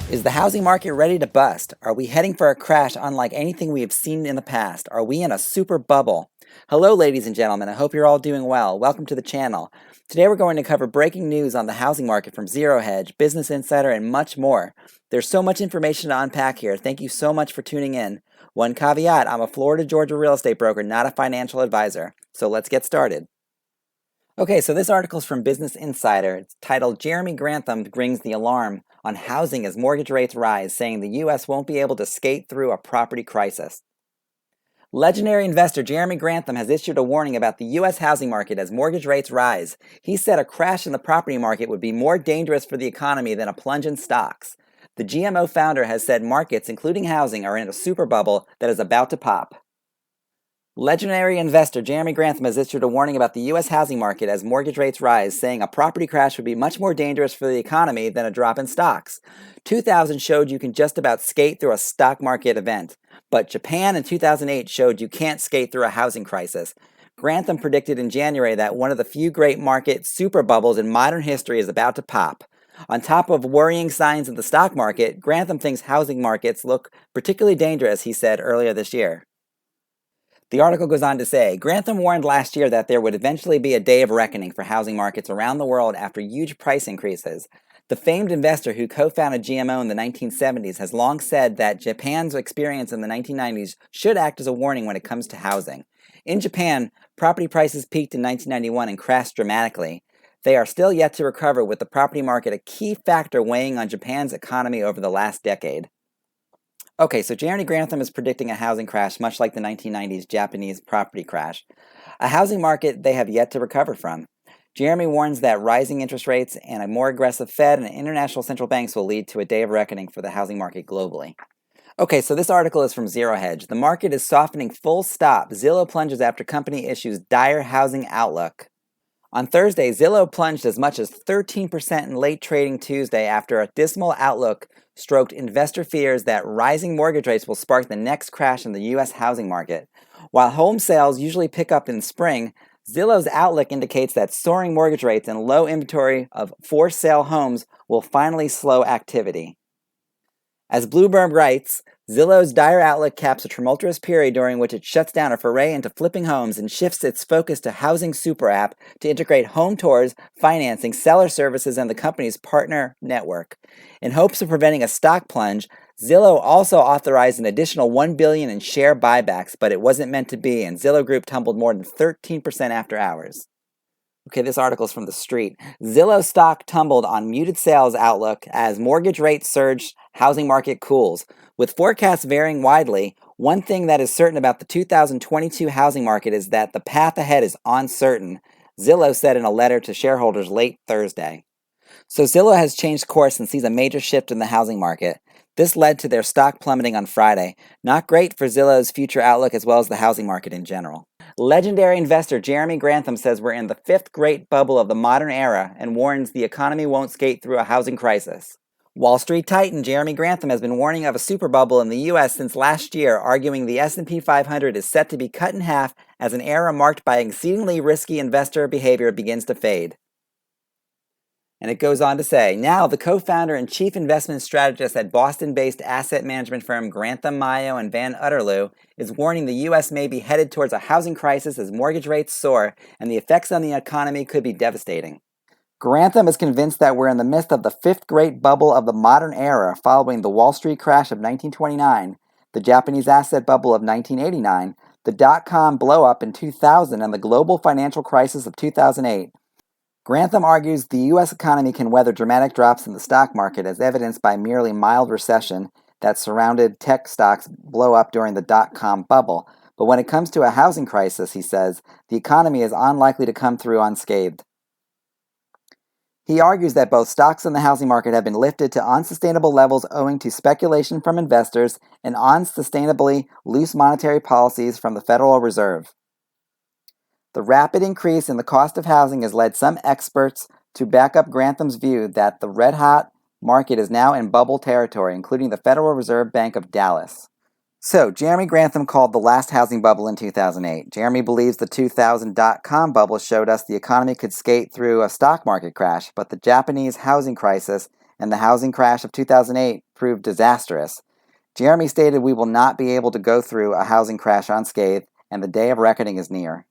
Is the housing market ready to bust? Are we heading for a crash unlike anything we have seen in the past? Are we in a super bubble? Hello, ladies and gentlemen. I hope you're all doing well. Welcome to the channel. Today we're going to cover breaking news on the housing market from Zero Hedge, Business Insider, and much more. There's so much information to unpack here. Thank you so much for tuning in. One caveat, I'm a Florida, Georgia real estate broker, not a financial advisor. So let's get started. Okay, so this article is from Business Insider. It's titled Jeremy Grantham Rings the Alarm on Housing as Mortgage Rates Rise, saying the U.S. won't be able to skate through a property crisis. Legendary investor Jeremy Grantham has issued a warning about the U.S. housing market as mortgage rates rise. He said a crash in the property market would be more dangerous for the economy than a plunge in stocks. The GMO founder has said markets, including housing, are in a super bubble that is about to pop. Legendary investor Jeremy Grantham has issued a warning about the U.S. housing market as mortgage rates rise, saying a property crash would be much more dangerous for the economy than a drop in stocks. 2000 showed you can just about skate through a stock market event, but Japan in 2008 showed you can't skate through a housing crisis. Grantham predicted in January that one of the few great market super bubbles in modern history is about to pop. On top of worrying signs in the stock market, Grantham thinks housing markets look particularly dangerous, he said earlier this year. The article goes on to say, Grantham warned last year that there would eventually be a day of reckoning for housing markets around the world after huge price increases. The famed investor who co-founded GMO in the 1970s has long said that Japan's experience in the 1990s should act as a warning when it comes to housing. In Japan, property prices peaked in 1991 and crashed dramatically. They are still yet to recover, with the property market a key factor weighing on Japan's economy over the last decade. Okay, so Jeremy Grantham is predicting a housing crash much like the 1990s Japanese property crash, a housing market they have yet to recover from. Jeremy warns that rising interest rates and a more aggressive Fed and international central banks will lead to a day of reckoning for the housing market globally. Okay, so this article is from Zero Hedge. The market is softening full stop. Zillow plunges after company issues dire housing outlook. On Thursday, Zillow plunged as much as 13% in late trading Tuesday after a dismal outlook stroked investor fears that rising mortgage rates will spark the next crash in the U.S. housing market. While home sales usually pick up in spring, Zillow's outlook indicates that soaring mortgage rates and low inventory of for-sale homes will finally slow activity. As Bloomberg writes, Zillow's dire outlook caps a tumultuous period during which it shuts down a foray into flipping homes and shifts its focus to Housing Super App to integrate home tours, financing, seller services, and the company's partner network. In hopes of preventing a stock plunge, Zillow also authorized an additional $1 billion in share buybacks, but it wasn't meant to be, and Zillow Group tumbled more than 13% after hours. Okay, this article is from The Street. Zillow stock tumbled on muted sales outlook as mortgage rates surge, housing market cools. With forecasts varying widely, one thing that is certain about the 2022 housing market is that the path ahead is uncertain, Zillow said in a letter to shareholders late Thursday. So Zillow has changed course and sees a major shift in the housing market. This led to their stock plummeting on Friday. Not great for Zillow's future outlook as well as the housing market in general. Legendary investor Jeremy Grantham says we're in the fifth great bubble of the modern era and warns the economy won't skate through a housing crisis. Wall Street titan Jeremy Grantham has been warning of a super bubble in the U.S. since last year, arguing the S&P 500 is set to be cut in half as an era marked by exceedingly risky investor behavior begins to fade. And it goes on to say, now the co-founder and chief investment strategist at Boston-based asset management firm Grantham, Mayo and Van Utterloo is warning the U.S. may be headed towards a housing crisis as mortgage rates soar and the effects on the economy could be devastating. Grantham is convinced that we're in the midst of the fifth great bubble of the modern era following the Wall Street crash of 1929, the Japanese asset bubble of 1989, the dot-com blow-up in 2000 and the global financial crisis of 2008. Grantham argues the U.S. economy can weather dramatic drops in the stock market as evidenced by merely mild recession that surrounded tech stocks blow up during the dot-com bubble. But when it comes to a housing crisis, he says, the economy is unlikely to come through unscathed. He argues that both stocks and the housing market have been lifted to unsustainable levels owing to speculation from investors and unsustainably loose monetary policies from the Federal Reserve. The rapid increase in the cost of housing has led some experts to back up Grantham's view that the red-hot market is now in bubble territory, including the Federal Reserve Bank of Dallas. So, Jeremy Grantham called the last housing bubble in 2008. Jeremy believes the 2000 dot-com bubble showed us the economy could skate through a stock market crash, but the Japanese housing crisis and the housing crash of 2008 proved disastrous. Jeremy stated we will not be able to go through a housing crash unscathed, and the day of reckoning is near.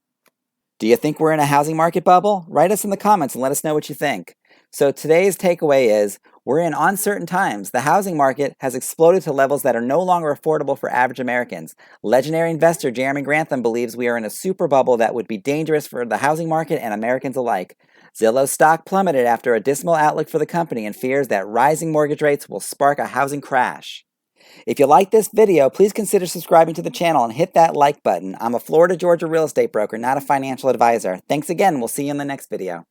Do you think we're in a housing market bubble? Write us in the comments and let us know what you think. So today's takeaway is, we're in uncertain times. The housing market has exploded to levels that are no longer affordable for average Americans. Legendary investor Jeremy Grantham believes we are in a super bubble that would be dangerous for the housing market and Americans alike. Zillow stock plummeted after a dismal outlook for the company and fears that rising mortgage rates will spark a housing crash. If you like this video, please consider subscribing to the channel and hit that like button. I'm a Florida, Georgia real estate broker, not a financial advisor. Thanks again. We'll see you in the next video.